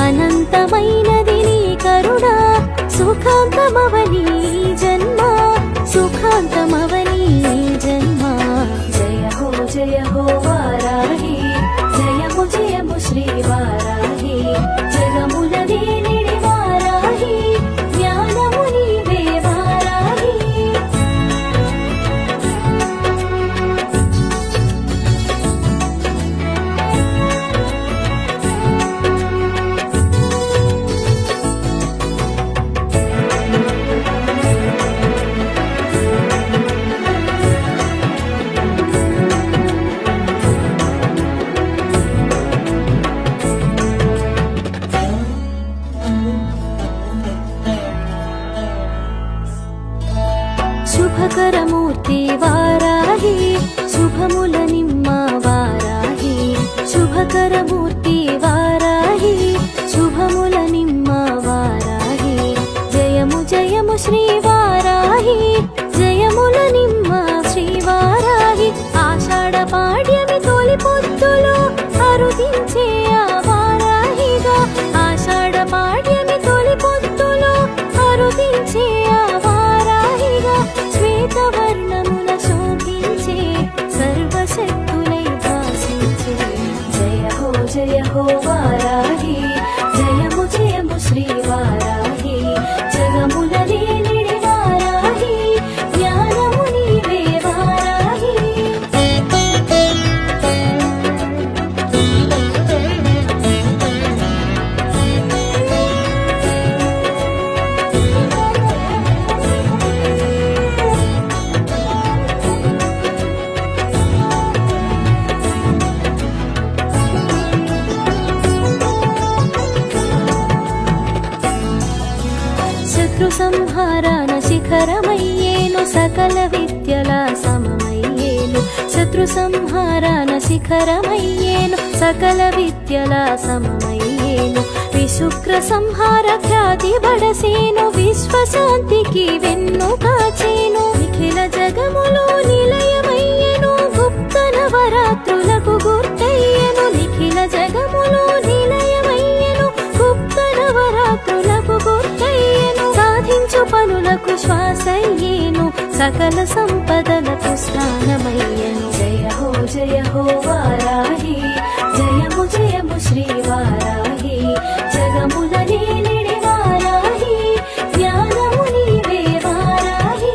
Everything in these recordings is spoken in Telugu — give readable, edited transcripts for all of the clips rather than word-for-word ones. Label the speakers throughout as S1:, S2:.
S1: అనంతమైనది నీ కరుణ సుఖాంతమవని జన్మ సుఖాంతమవని జన్మ జయ హో వారాహి జయము జయము శ్రీ వారాహి జగముల దేనిడి వారాహి జ్ఞానము నీవే వారాహి శుభకరమూర్తి వారాహి శుభముల నిమ్మ వారాహి శుభకరమూర్తి వారాహి శుభముల నిమ్మ వారాహి జయము జయము శ్రీ వారాహి జయముల నిమ్మ శ్రీ వారాహి ఆషాఢ పాడ్యమి తొలి పొద్దులో అరుదించే ఆ వారాహిగా ఆషాఢ పాడ్యమి తొలి పొద్దులో అరుదించే ఆ వారాహిగా శ్వేతవర్ణమున శోభించే సర్వశక్తులై భాషించే జయ హో వారాహి జయము జయము శ్రీ వారాహి జగముల లేనిడి వారాహి జ్ఞానము నీవే వారాహి శత్రు సంహారాన శిఖరమయ్యేను సకల విద్యల సమమయ్యేను శత్రు సంహారాన శిఖరమయ్యేను సకల విద్యల సమమయ్యేను విశుక్ర సంహార ఖ్యాతి బడసేను విశ్వశాంతికి వెన్ను కాచేను నిఖిల జగములో నిలయమయ్యేను గుప్త నవరాత్రులకు గుర్తయ్యేను నిఖిల జగములో నిలయమయ్యేను గుప్త నవరాత్రులకు గుర్తయ్యేను సాధించు పనులకు శ్వాసయ్యేను సకల సంపదలకు స్థానమయ్యేను జయ హో వారాహి జయము జయము శ్రీ వారాహి జగముల లేనిడి వారాహి జ్ఞానము నీవే వారాహి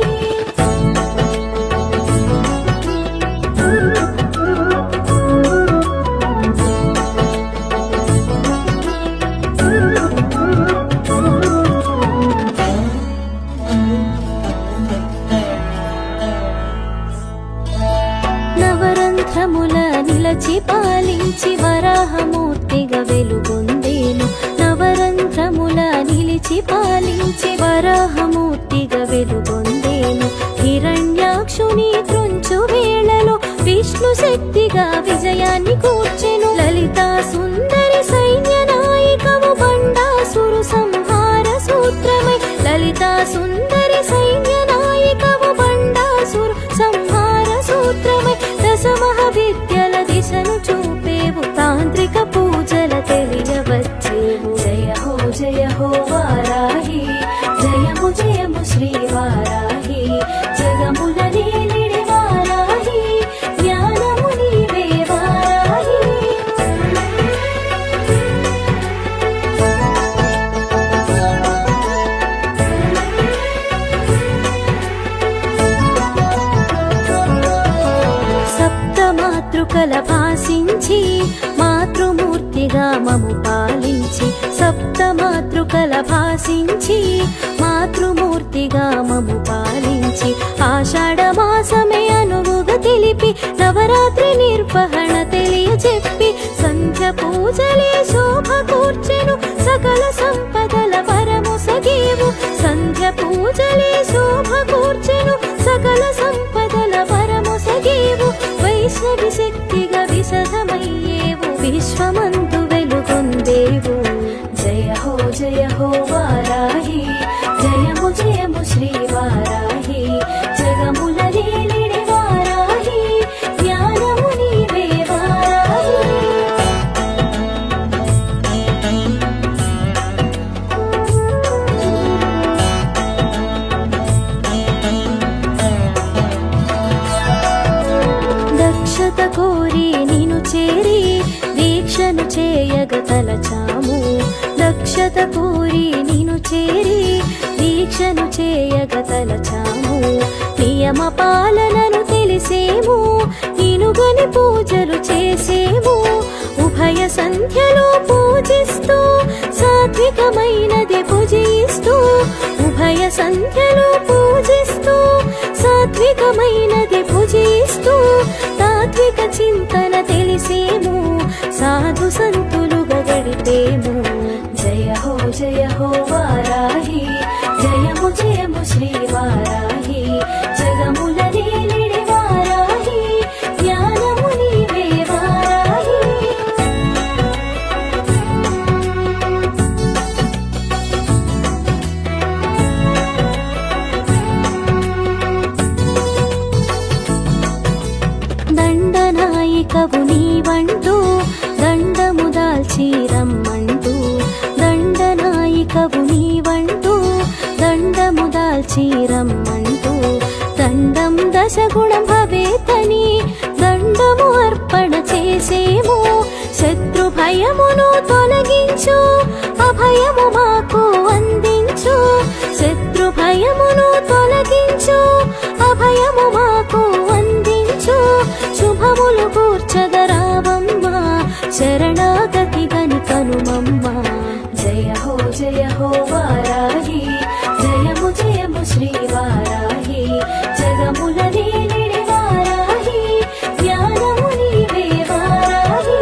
S1: నవరంధ్రముల నిలచి పాలించి వరాహమూర్తిగా వెలుగొందేను నవరంధ్రముల నిలిచి పాలించి వరాహమూర్తిగా వెలుగొందేను హిరణ్యాక్షుని త్రుంచు వేళలో విష్ణు శక్తిగా విజయాన్ని కూర్చెను లలితా సుందరి సైన్య నాయకము బండాసురు సంహార సూత్రమై లలితా సుందరి సైన్య నాయకము బండాసురు సంహార సూత్రమై దశమహావిద్యల దిశను చూపేవు తాంత్రిక పూజల తెలియవచ్చేవు జయ హో వారాహి జయము జయము శ్రీ వారాహి జగముల లేనిడి వారాహి జ్ఞానము నీవే వారాహి సప్తమాతృకల భాసించి మాతృమూర్తిగా మము పాలించి సప్తమాతృకల భాసించి మాతృమూర్తిగా మము పాలించి ఆషాఢ మాసమే అనువుగా తెలిపి నవరాత్రి నిర్వహణ తెలియచెప్పి సంధ్య పూజలే శోభ కూర్చెను సకల సంపదల వరము సగేవు సంధ్య పూజలే శోభ కూర్చెను సకల సంపదల వరము సగేవు వైష్ణవి శక్తిగా విశదమయ్యేవు విశ్వమందు వెలుగొందేవు జయ హో వారాహి జయము జయము శ్రీ వారాహి జగముల లేనిడి వారాహి జ్ఞానము నీవే వారాహి తలచాము దక్షత కోరి నిను చేరి దీక్షను చేయగ తలచాము నియమ పాలనను తెలిసేము నినుగని పూజలు చేసేము ఉభయ సంధ్యలో పూజిస్తూ సాత్వికమైనది పూజిస్తూ ఉభయ సంధ్యలో పూజిస్తూ సాత్వికమైనది పూజిస్తూ తాత్విక చింతన తెలిసేము సాధు సంతులుగా గడిపేము జయ హో వారాహి జయము జయము శ్రీ వారాహి జగముల నేలిడి వారాహి జ్ఞానము నీవే వారాహి దండనాయికవు నీవంటూ దండము దాల్చి రమ్మంటూ దండనాయికవు నీవంటూ దండము దాల్చి రమ్మంటూ దండం దశగుణం భవేతని దండము అర్పణ చేసేము శత్రు భయమును తొలగించు అభయము మాకు అందించు శత్రు భయమును తొలగించు అభయము మాకు అందించు శుభములు కూర్చగరావమ్మ శరణాగతి గని కనుమమ్మ జయ హో వారాహి జయము జయము శ్రీ వారాహి జగముల నేలిడి వారాహి జ్ఞానము నీవే వారాహి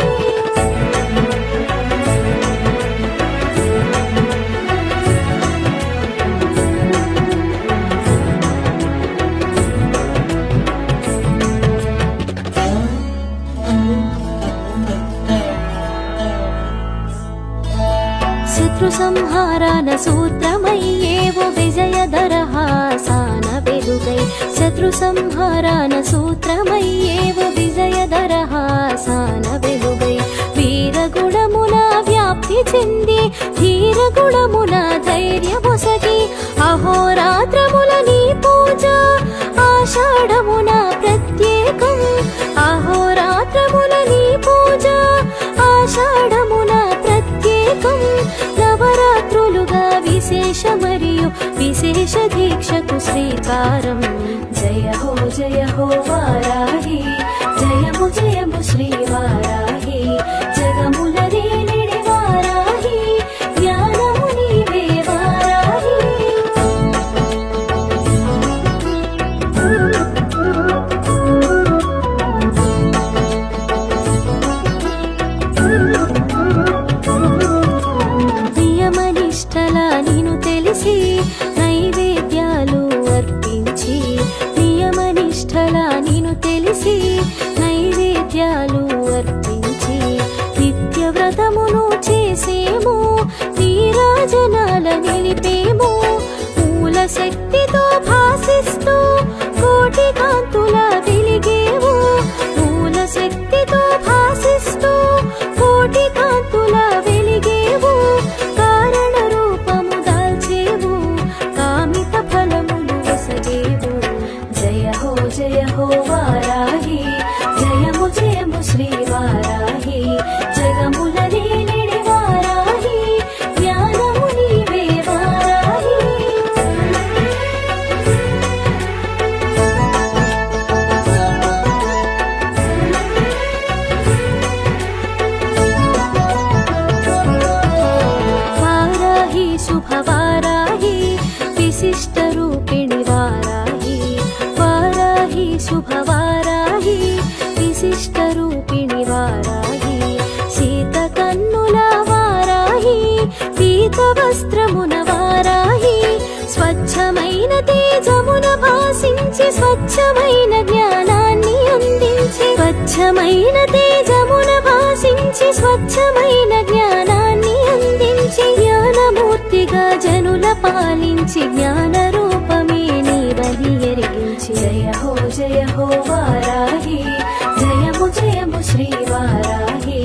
S1: శత్రు సంహారాన సూత్రమయ్యేవు విజయదరహాసాన వెలుగై శత్రు సంహారాన సూత్రమయ్యేవు విజయదరహాసాన వెలుగై వీరగుణమున వ్యాప్తి చెంది ధీరగుణమున ధైర్యమొసగి అహోరాత్రముల నీ పూజ ఆషాఢమున ప్రత్యేకం అహోరాత్రముల నీ పూజ ఆషాఢమున ప్రత్యేకం నవరాత్రులుగా విశేష మరియు విశేష దీక్షకు శ్రీకారం జయ హో వారాహి జయము జయము శ్రీ వారాహి జగముల నేలిడి వారాహి జ్ఞానము నీవే వారాహి నియమనిష్టల నిను తెలిసి నైవేద్యాలు అర్పించి నియమనిష్టల నిను తెలిసి నైవేద్యాలు అర్పించి నిత్య వ్రతమును చేసేము నీరాజనాల నిలిపేము మూల శక్తితో భాసిస్తూ కోటి కాంతుల వెలిగేము మూల శక్తితో భాసిస్తూ కోటి కాంతుల వెలిగేవు కారణ రూపము దాల్చేవు కామిత ఫలములు వసగేవు జయ హో వారాహి జయము జయము శ్రీ వారాహి జగముల నేలిడి వారాహి జ్ఞానము నీవే వారాహి వారాహి శుభవారాహి విశిష్ట రూపిణి వారాహి వారాహి శుభవారాహి విశిష్ట రూపిణి వారాహి శీత కన్నుల వారాహి పీత వస్త్రమున వారాహి స్వచ్ఛమైన తేజమున భాసించి స్వచ్ఛమైన జ్ఞానాన్ని అందించి స్వచ్ఛమైన తేజమున భాసించి స్వచ్ఛమైన జ్ఞానాన్ని అందించి జ్ఞానమూర్తిగా జనుల పాలించి జ్ఞాన రూపమే నీవని ఎరిగించి జయ హో వారాహి జయము జయము శ్రీ వారాహి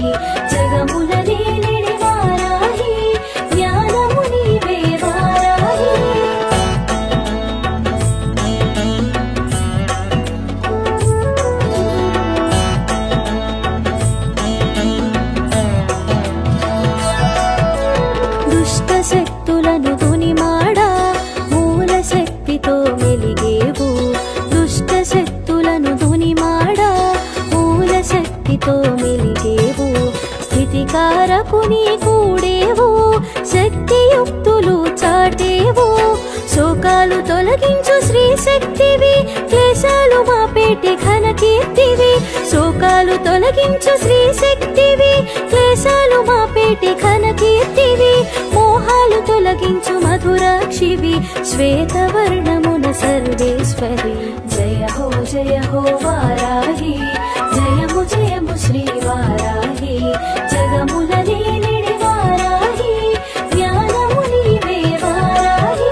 S1: జగముల నేలిడి వారాహి జ్ఞానము నీవే వారాహి శక్తులను దునిమాడా మూల శక్తితో మెలిగేవు. దుష్ట శక్తులను దునిమాడా మూల శక్తితో మెలిగేవు. స్థితికారకుని కూడేవు శక్తియుక్తులు చాటేవు. శోకాలు తొలగించు శ్రీ శక్తివి క్లేశాలు మాపేటి ఘన కీర్తివి. శోకాలు తొలగించు శ్రీ శక్తివి క్లేశాలు మాపేటి ఘన కీర్తివి. మోహాలు తొలగించు మధురాక్షివి శ్వేతవర్ణమున సర్వేశ్వరి. జయ హో వారాహి జయము జయము శ్రీ వారాహి. జగముల నీనిడి వారాహి జ్ఞానము నీవే వారాహి.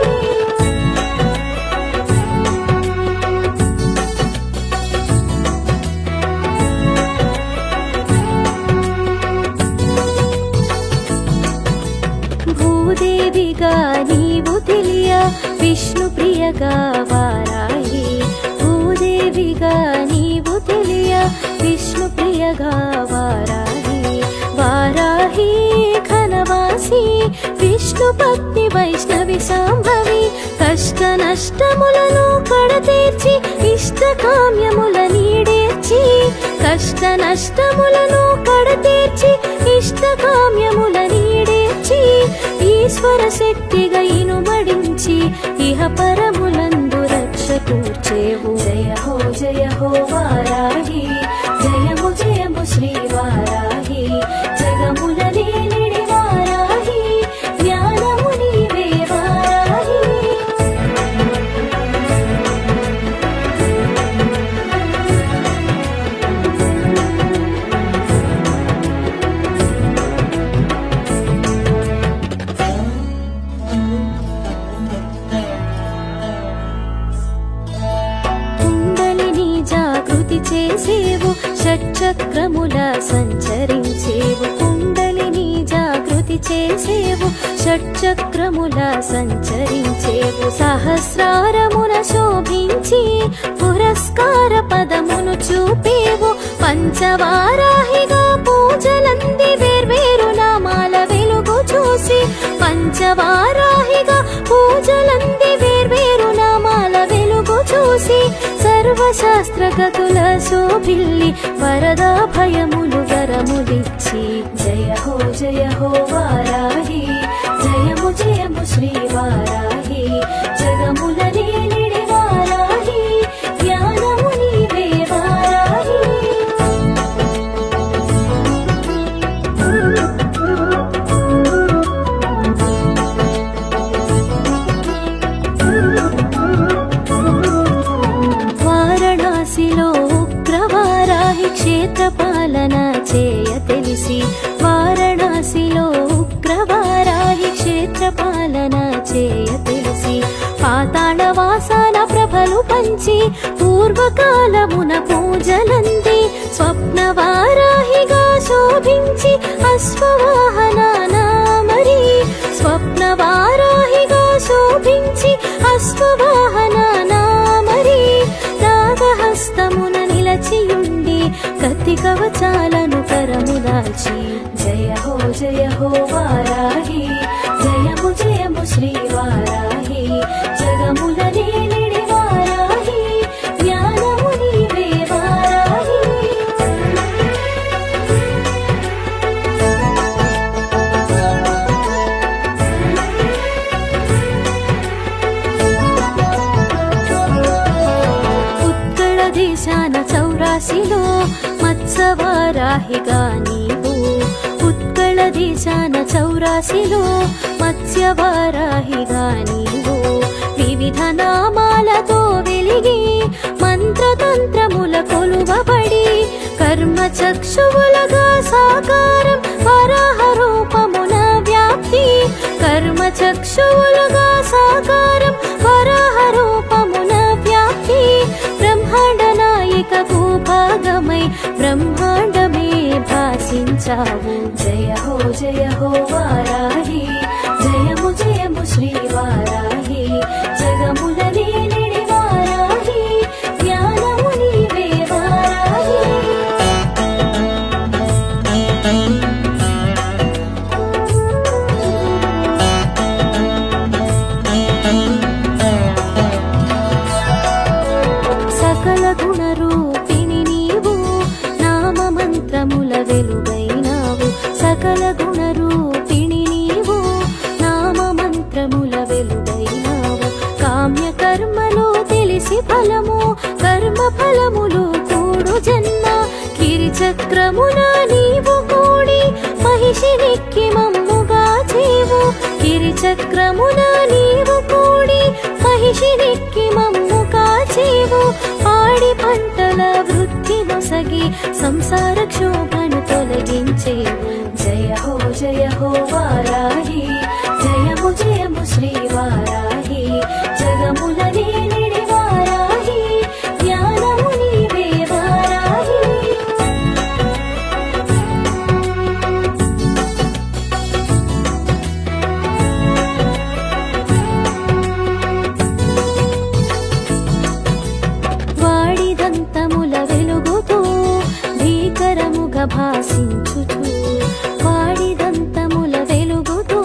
S1: భూదేవిగా నీవు తెలియ విష్ణు ప్రియగా వారాహి. భూదేవిగా నీవు తెలియ విష్ణు ప్రియగా వారాహి. వారాహి ఘనవాసి విష్ణు భక్తి వైష్ణవి సాంభవి. కష్ట నష్టములను కడతీర్చి ఇష్ట కామ్యముల నీడేర్చి. కష్ట నష్టములను కడతీర్చి ఇష్ట కామ్యముల నీడేర్చి. ఈశ్వర శక్తిగా ఇనుమడించి ఇహ పరములందు రక్ష కూర్చేవు. జయ హో వారాహి జయము జయము శ్రీ వారాహి. జగముల నీనిడి వారాహి జ్ఞానము నీవే వారాహి. కుండలిని జాగృతి చేసేవు షట్చక్రముల సంచరించేవు. కుండలిని జాగృతి చేసేవు షట్చక్రముల సంచరించేవు. సహస్రారమున శోభించి పురస్కార పదమును చూపేవు. పంచవారాహిగా పూజలంది వేర్వేరు నామాల వెలుగు చూసి. పంచవారాహిగా పూజలంది వేర్వేరు నామాల వెలుగు చూసి. సర్వశాస్త్రగతుల శోభిల్లి వరదా భయములు వరములిచ్చి. జయ హో వారాహి జయము జయము శ్రీ వారాహి. జగముల నీనిడి వారాహి జ్ఞానము నీవే వారాహి. వారణాసిలో ఉగ్రవారాహి క్షేత్రపాలన చేయ తెలిసి. వారణాసిలో ఉగ్రవారాహి క్షేత్రపాలన చేయ తెలిసి. పాతాళ వాసాన ప్రభలు పంచి పూర్వకాలమున పూజలంది. స్వప్న వారాహిగా శోభించి అశ్వవాహన నామరి. స్వప్న వారాహిగా శోభించి అశ్వవాహన నామరి. నాగహస్తమున నిలచియుండి కత్తి కవచాలను కరము దాల్చి. జయ హో వారాహి జయము జయము శ్రీ వారాహి. జగముల నీనిడి వారాహి జ్ఞానము నీవే వారాహి. ఉత్కళ దేశాన చౌరాసిలో మత్స్యవారాహిగా నీవు. ఉత్కళ దేశాన చౌరాసిలో మత్స్యవారాహిగా నీవు. వివిధ నామాలతో వెలిగి మంత్రతంత్రముల కొలువబడి. కర్మ చక్షువులగా సాకారం వరాహ రూపమున వ్యాప్తి. కర్మ చక్షువులుగా సాకారం వరాహ రూపమున వ్యాప్తి. బ్రహ్మాండ నాయక భూభాగమై బ్రహ్మాండమే భాసించావు. జయ హో వారాహి జయము జయము శ్రీ వారాహి. జగముల నీనిడి వారాహి జ్ఞానము నీవే వారాహి. ఫలములు కూడు జన్మ గిరిచక్రమున నీవు కూడి మహిషినెక్కి మమ్ముగా చేవు గిరిచక్రమున నీవు కూడి మహిషినెక్కి మమ్ముగా చేవు పాడి పంటల వృద్ధి నొసగి సంసార క్షోభను తొలగించేవు జయ హో వారాహి జయము జయము శ్రీ వారాహి జగముల నేలిడి వారాహి జ్ఞానము నీవే వారాహి వాడిదంతముల వెలుగుతూ భీకరముగా భాసించుచు వాడిదంతముల వెలుగుతూ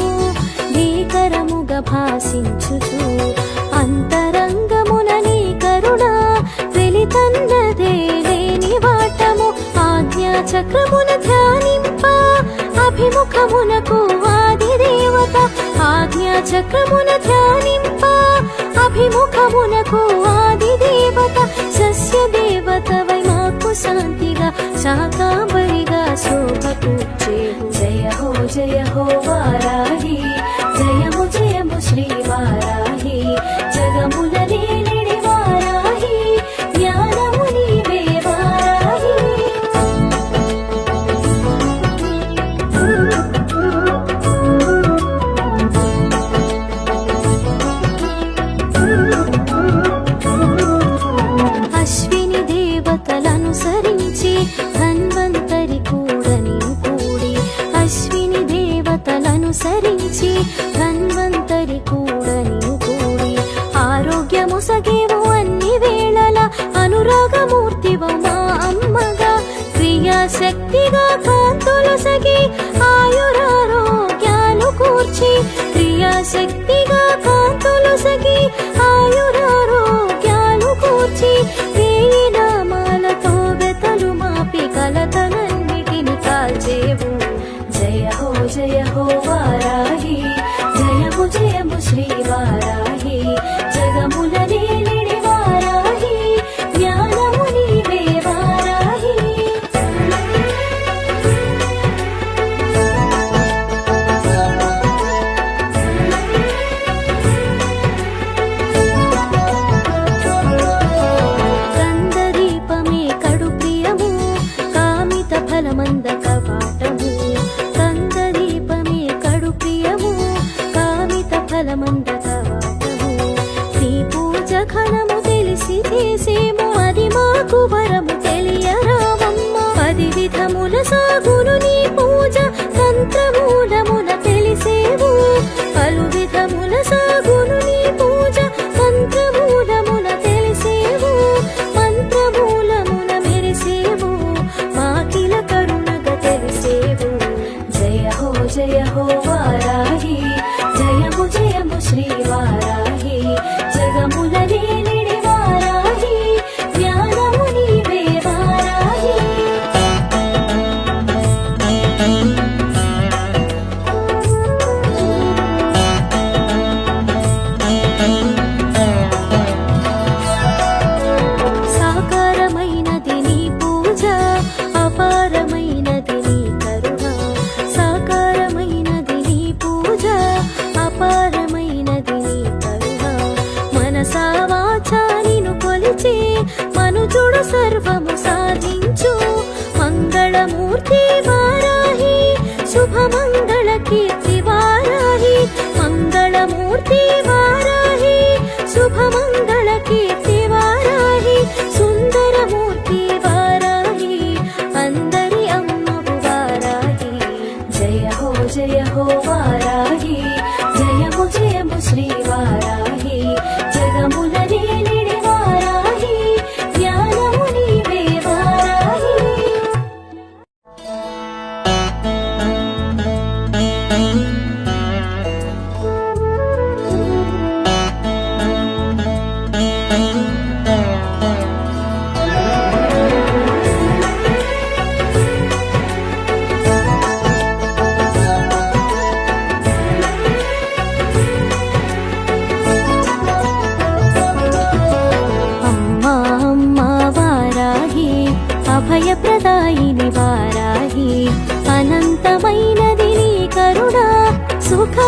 S1: భీకరముగా భాసించుచు అంతరంగమున నీ కరుణ వెలితన్నదే లేని వాటము ఆజ్ఞా చక్రమున ధ్యానింప అభిముఖమునకు ఆది దేవత ఆజ్ఞా చక్రమున ధ్యానింప అభిముఖమునకు ఆది దేవత సస్య దేవతవై మాకు శాంతిగా శాకాంబరిగా శోభ కూర్చేవు జయ హో వారాహి జయము జయము శ్రీ వారాహి జగముల నేలిడి వారాహి జ్ఞానము నీవే వారాహి అశ్విని దేవతలనుసరించి ధన్వంతరి కూడని కూడి అశ్విని దేవతలనుసరించి ధన్వంతరి కూడని కూడి ఆరోగ్యము సగేవు అన్ని వేళల అనురాగమూర్తివు మా అమ్మగా క్రియాశక్తిగా కాంతులు సగి ఆయురారోగ్యాలు కూర్చి క్రియాశక్తిగా కాంతులు సగి ఆయురారోగ్యాలు కూర్చి వేయి నామాలతో వెతలు మాపి కలతలన్నిటిని కాల్చేవు జయ హో వారాహి జయము జయము శ్రీ వారాహి జగముల నేలిడి వారాహి జ్ఞానము నీవే వారాహి కందదీపమే కడు ప్రియము కామిత ఫలమంద కవాటము కందదీపమే కడు ప్రియము కామిత ఫలమంద కవాటము నీ పూజ ఘనము తెలిసి చేసేము అది మాకు వరము తెలియరావమ్మ 10 విధముల సాగును నీ పూజ తంత్రమూలమున తెలిసేవు పలు విధముల సాగును నీ పూజ తంత్రమూలమున తెలిసేవు మంత్రమూలమున మెరిసేవు మాకిల కరుణగా తెలిసేవు జయ హో వారాహి జయము జయము శ్రీ వారాహి జగముల నేలిడి వారాహి జ్ఞానము నీవే వారాహి సాకారమైనది నీ పూజ అపారమైనది నీ కరుణ సాకారమైనది నీ పూజ అపారమైనది నీ కరుణ మనసా వాచా నిన్ను కొలిచి మనుజుడు సర్వము సాధించు మంగళమూర్తి వారాహి శుభమంగళ కీర్తి వారాహి మంగళమూర్తి వారాహి శుభమంగళ కీర్తి వారాహి సుందరమూర్తి వారాహి అందరి అమ్మవు వారాహి జయ హో వారాహి జయము జయము శ్రీ వారాహి జగముల నేలిడి వారాహి జ్ఞానము నీవే వారాహి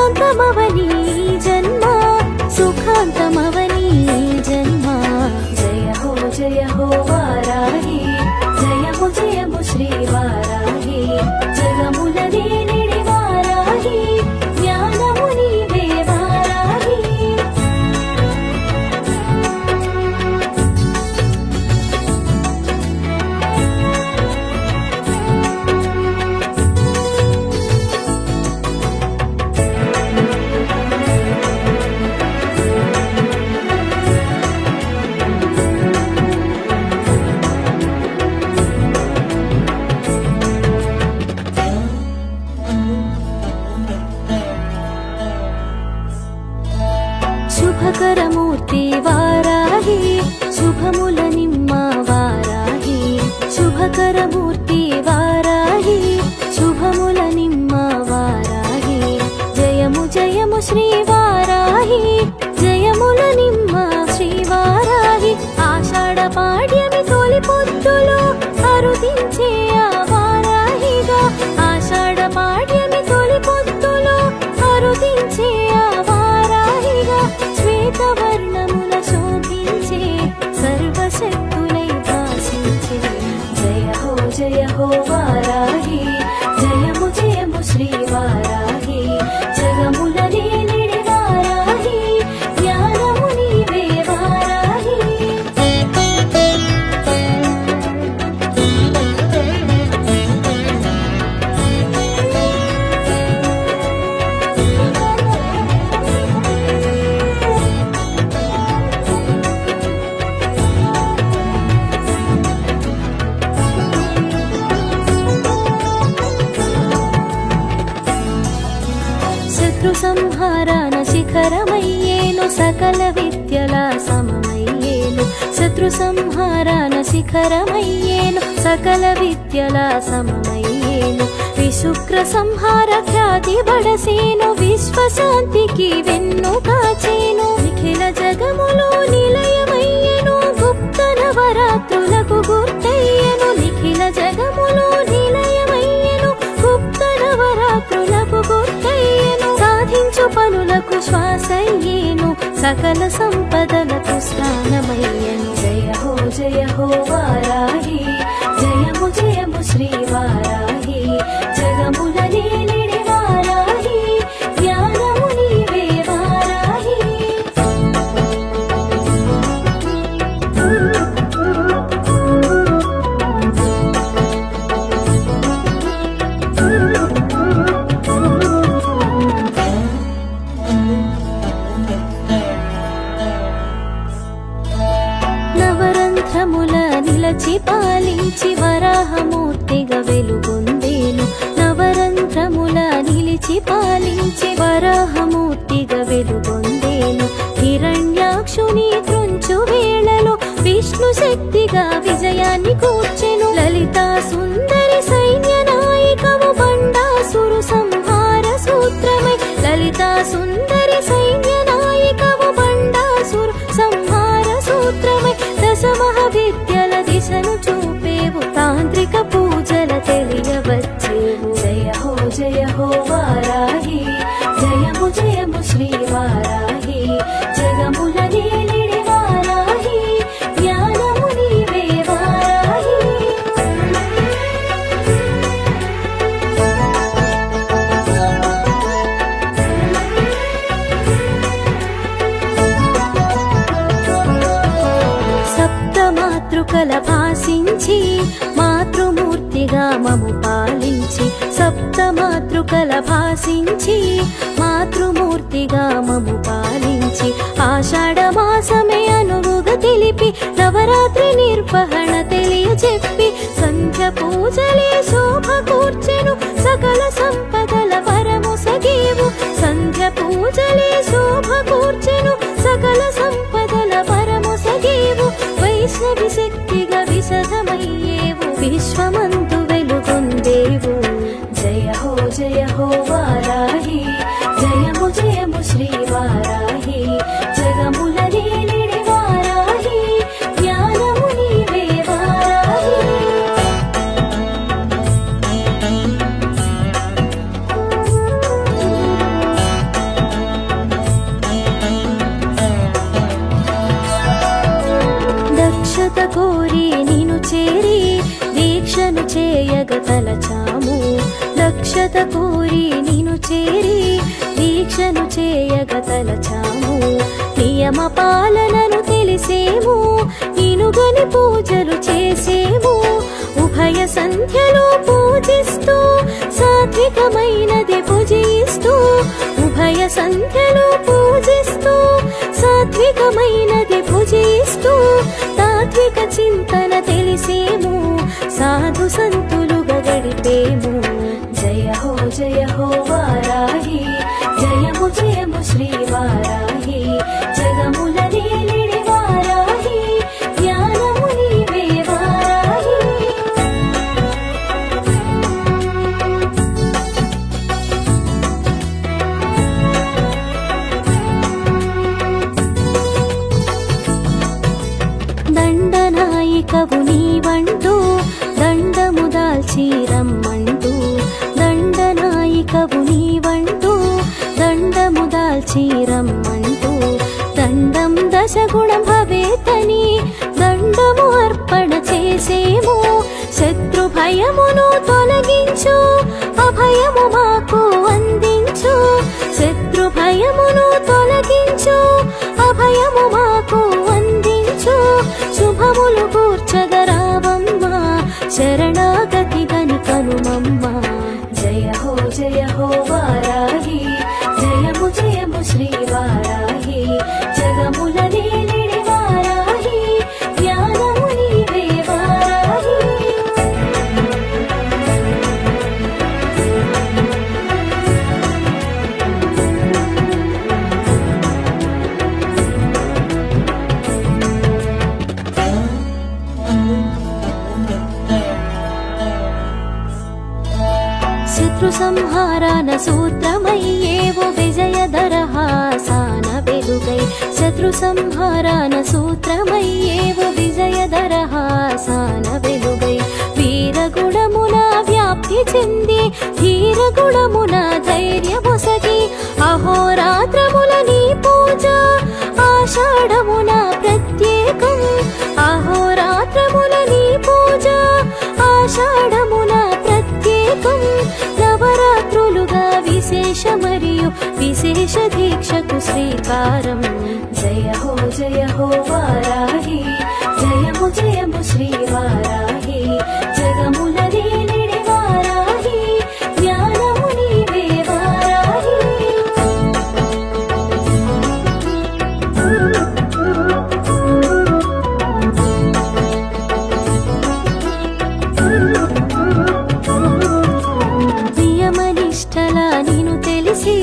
S1: శాంతమవని జన్మ సుఖాంతమవని జన్మ జయ హో వారాహి జయము జయము శ్రీ వారాహి జగములనే నిడి వారాహి జ్ఞానము నీవే వారాహి శుభకరమూర్తి వారాహి శుభముల నిమ్మ వారాహి శుభకరమూర్తి వారాహి శుభముల నిమ్మ వారాహి జయము జయము శ్రీ వారాహి జయముల నిమ్మ శ్రీ వారాహి ఆషాఢ పాడ్యమి తొలి పొద్దులో అరుదించే ఆ వారాహిగా ఆషాఢ పాడ్యమి తొలి పొద్దులో అరుదించే ఆ వారాహిగా శ్వేతవర్ణముల శోభించే సర్వశక్తులై భాషించే జయ హో వారాహి జయము జయము శ్రీ వారాహి జగములనే నిడి వారాహి జ్ఞానము నీవే వారాహి శత్రు సంహారాన శిఖరమయ్యేను సకల విద్యల సమమయ్యేను శత్రు సంహారాన శిఖరమయ్యేను సకల విద్యల సమమయ్యేను విశుక్ర సంహార ఖ్యాతి బడసేను విశ్వశాంతికి వెన్ను కాచేను నిఖిల జగములో నిలయమయ్యేను గుప్త నవరాత్రులకు గుర్తయ్యను నిఖిల జగములో నిలయమయ్యేను గుప్త నవరాత్రులకు గుర్తయ్యను సాధించు పనులకు శ్వాసయ్యేను సకల సంపదలకు స్థానమయ్యను జయ హో వారాహి జయము జయము శ్రీ వారాహి జగములనే నిడి వారాహి జ్ఞానము నీవే వారాహి నవరంధ్రముల నిలచి పాలించి వరాహమూర్తిగా వెలుగొందేను నవరంధ్రముల నిలిచి పాలించి వరాహమూర్తిగా వెలుగొందేను హిరణ్యాక్షుని త్రుంచు వేళలో విష్ణు శక్తిగా విజయాన్ని కూర్చెను లలితా సుందరి సైన్య నాయకము బండాసురు సంహార సూత్రమై లలితా సుందరి సైన్య నాయకము బండాసురు సంహార సూత్రమై దశమహావిద్యల దిశను చూపేవు తాంత్రిక పూజల తెలియవచ్చేవు జయ హో వారాహి జయము జయము శ్రీ వారాహి జగములనే నిడి వారాహి జ్ఞానము నీవే వారాహి సప్తమాతృకల భాసించి మాతృమూర్తిగా మము పాలించి సప్తమాతృకల భాసించి మాతృమూర్తిగా మము పాలించి ఆషాఢ మాసమే అనువుగా తెలిపి నవరాత్రి నిర్వహణ తెలియచెప్పి సంధ్య పూజలే శోభ కూర్చెను సకల సంపదల వరము సగేవు సంధ్య పూజలే శోభ కూర్చెను సకల సంపదల వరము సగేవు వైష్ణవి శక్తిగా విశదమయ్యేవు విశ్వమందు వెలుగొందేవు జయ హో వారాహి జయము జయము శ్రీ వారాహి జగములనే నిడి వారాహి జ్ఞానము నీవే వారాహి కోరి నిను చేరి దీక్షను చేయగ తలచాము దక్షత కోరి నిను చేరి దీక్షను చేయగ తలచాము నియమ పాలనను తెలిసేము నినుగని పూజలు చేసేము ఉభయ సంధ్యలు పూజిస్తూ సాత్వికమైనది పూజిస్తూ ఉభయ సంధ్యలు పూజిస్తూ సాత్వికమైనది పూజిస్తూ తాత్విక చింతన తెలిసేము సాధు సంతులుగా గడిపేము జయ హో వారాహి జయము జయము శ్రీ వారాహి జగముల నేలిడి వారాహి జ్ఞానము నీవే వారాహి దండనాయికవు నీవంటూ దండము దాల్చి రమ్మంటూ దండనాయికవు నీవంటూ దండము దాల్చి రమ్మంటూ దండం దశగుణం భవేతని దండము అర్పణ చేసేము శత్రు భయమును తొలగించు అభయము మాకు అందించు శత్రు భయమును తొలగించు అభయము మాకు అందించు శుభములు కూర్చగరావమ్మ శరణాగతి గని కనుమమ్మ జయ హో వారాహి జయము జయము శ్రీ వారాహి జగముల నేలిడి వారాహి జ్ఞానము నీవే వారాహి శత్రు సంహారాన సూత్రమయ్యేవు విజయదరహాసాన వెలుగై శత్రు సంహారాన సూత్రమయ్యేవు విజయదరహాసాన వెలుగై వీరగుణమున వ్యాప్తి చెంది ధీరగుణమున ధైర్యమొసగి అహోరాత్రముల నీ పూజ ఆషాఢమున ప్రత్యేకం అహోరాత్రముల నీ పూజ ఆషాఢమున ప్రత్యేకం నవరాత్రులుగా విశేష మరియు విశేష దీక్షకు శ్రీకారం జయ హో వారాహి జయము జయము శ్రీ వారాహి జగముల నేలిడి వారాహి జ్ఞానము నీవే వారాహి నియమనిష్టల నిను తెలిసి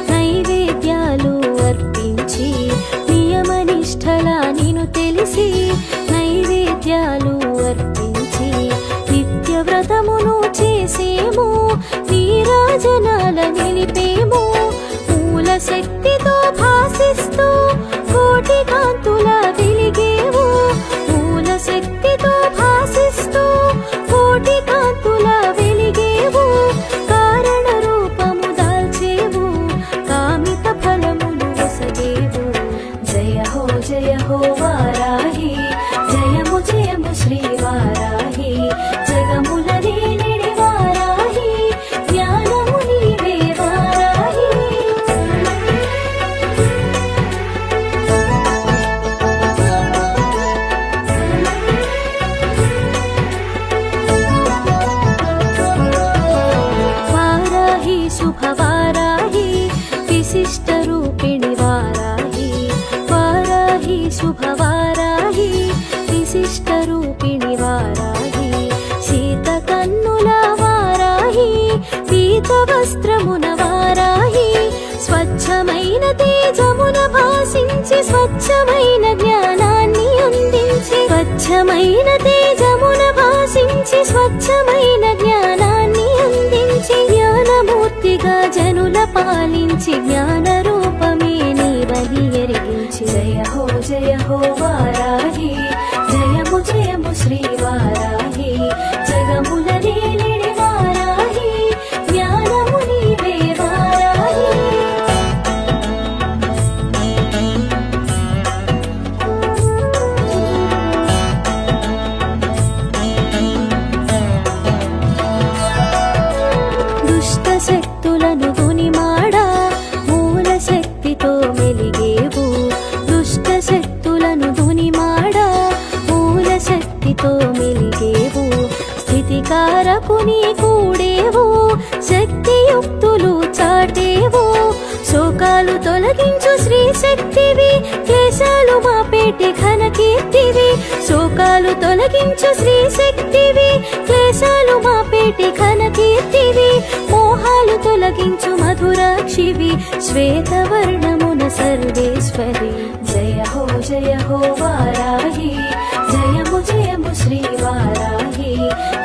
S1: నైవేద్యాలు అర్పించి నియమనిష్టల నిను తెలిసి నైవేద్యాలు అర్పించి నిత్య వ్రతమును చేసేము నీరాజనాల నిలిపేము మూల శక్తితో భాసిస్తూ కోటి కాంతుల వెలిగేవు మూల శక్తితో భాసిస్తూ కోటి కాంతుల వెలిగేవు కారణ రూపము దాల్చేవు కామిత ఫలములు వసగేవు జయ హో వారాహి జయము జయము శ్రీ వారాహి జగముల నేలిడి వారాహి జ్ఞానము నీవే వారాహి వారాహి శుభవారాహి విశిష్ట రూపిణి వారాహి వారాహి శుభవారాహి విశిష్ట రూపిణి వారాహి శీత కన్నుల వారాహి పీత వస్త్రమున వారాహి స్వచ్ఛమైన తేజమున భాసించి స్వచ్ఛమైన జ్ఞానాన్ని అందించి స్వచ్ఛమైన తేజమున భాసించి స్వచ్ఛమైన జ్ఞానాన్ని అందించి జ్ఞానమూర్తిగా జనుల పాలించి జ్ఞాన రూపమే నీవని ఎరిగించి జయ హో వారాహి జయము జయము శ్రీ వారాహి జగముల నేలిడి వారాహి జ్ఞానము నీవే వారాహి శోకాలు తొలగించు శ్రీ శక్తివి, క్లేశాలు మాపేటి ఘన కీర్తివి. శోకాలు తొలగించు శ్రీ శక్తివి, క్లేశాలు మాపేటి ఘన కీర్తివి. మోహాలు తొలగించు మధురాక్షివి, శ్వేతవర్ణమున సర్వేశ్వరి. జయ హో వారాహి, జయము జయము శ్రీ వారాహి.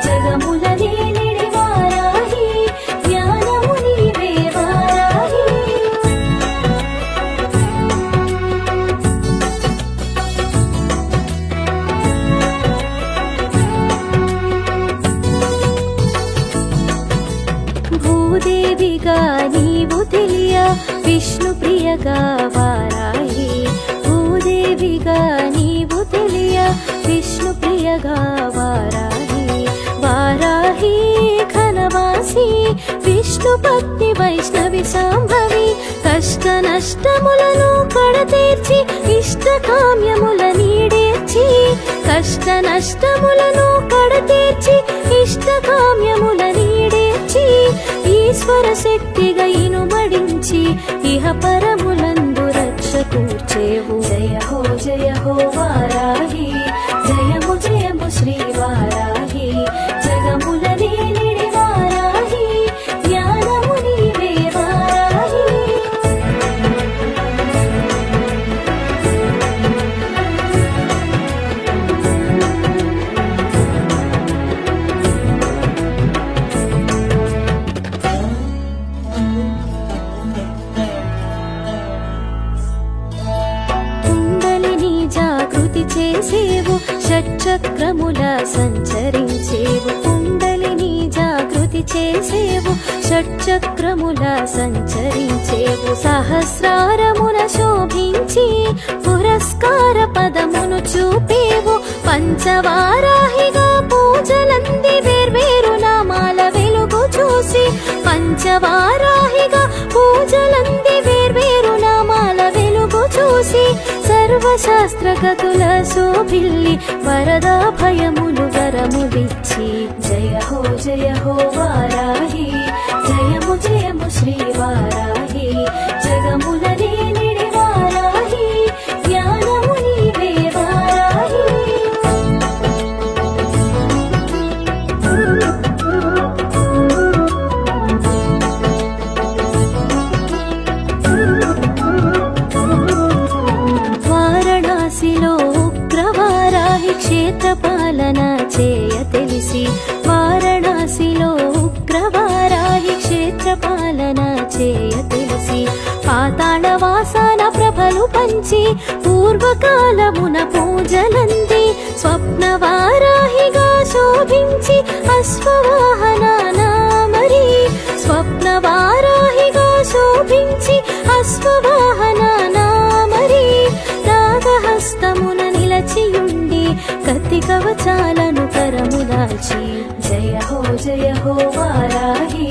S1: జగముల నేలిడి వారాహి, జ్ఞానము నీవే వారాహి. భూదేవిగా నీవు తెలియ, విష్ణు ప్రియగా వారాహి. భూదేవిగా నీవు తెలియ, విష్ణు ప్రియగా వారాహి. వారాహి ఘనవాసి, విష్ణు పత్ని వైష్ణవి సాంభవి. కష్ట నష్టములను కడతీర్చి, ఇష్ట కామ్యముల నీడేర్చి. కష్ట నష్టములను కడతీర్చి, ఇష్ట కామ్యముల నీడేర్చి. ఈశ్వర శక్తిగా ఇనుమడించి, ఇహ పరములందు రక్ష కూర్చేవు. జయ హో వారాహి, జయము జయము శ్రీ వారాహి. జగముల నేలిడి వారాహి, జ్ఞానము నీవే వారాహి. కుండలిని జాగృతి చేసేవు, షట్చక్రముల సంచరించేవు. కుండలిని జాగృతి చేసేవు, షట్చక్రముల సంచరించేవు. సహస్రారమున శోభించి, పురస్కార పదమును చూపేవు. పంచవారాహిగా పూజలంది, వేర్వేరు నామాల వెలుగు చూసి. పంచవారాహిగా పూజలంది, వేర్వేరు నామాల వెలుగు చూసి. సర్వశాస్త్రగతుల శోభిల్లి, వరదా భయములు వరములిచ్చి. జయ హో వారాహి, జయము జయము శ్రీ వారాహి. జగముల నేలిడి వారాహి, జ్ఞానము నీవే వారాహి. వారణాసిలో ఉగ్రవారాహి క్షేత్రపాలన చేయ తెలిసి. వారణాసిలో ఉగ్రవారాహి క్షేత్రపాలన చేయ తెలిసి. పాతాళ వాసాన ప్రభలు పంచి, పూర్వకాలమున పూజలంది. స్వప్న వారాహిగా శోభించి, అశ్వవాహన నామరి. స్వప్న వారాహిగా శోభించి, అశ్వవాహన నామరి. నాగహస్తమున నిలచియుండి, కత్తి కవచాలను కరముదాల్చి. జయ హో వారాహి,